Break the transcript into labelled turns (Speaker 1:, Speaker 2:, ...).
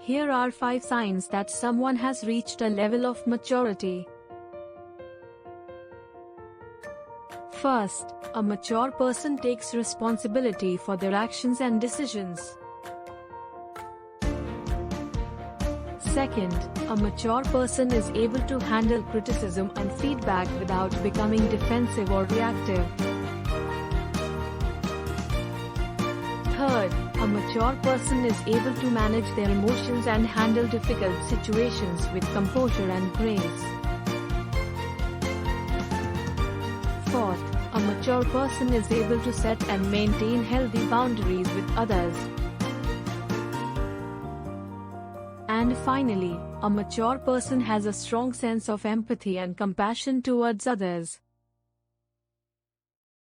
Speaker 1: Here are 5 signs that someone has reached a level of maturity. First, a mature person takes responsibility for their actions and decisions. Second, a mature person is able to handle criticism and feedback without becoming defensive or reactive. Third, a mature person is able to manage their emotions and handle difficult situations with composure and grace. Fourth, a mature person is able to set and maintain healthy boundaries with others. And finally, a mature person has a strong sense of empathy and compassion towards others.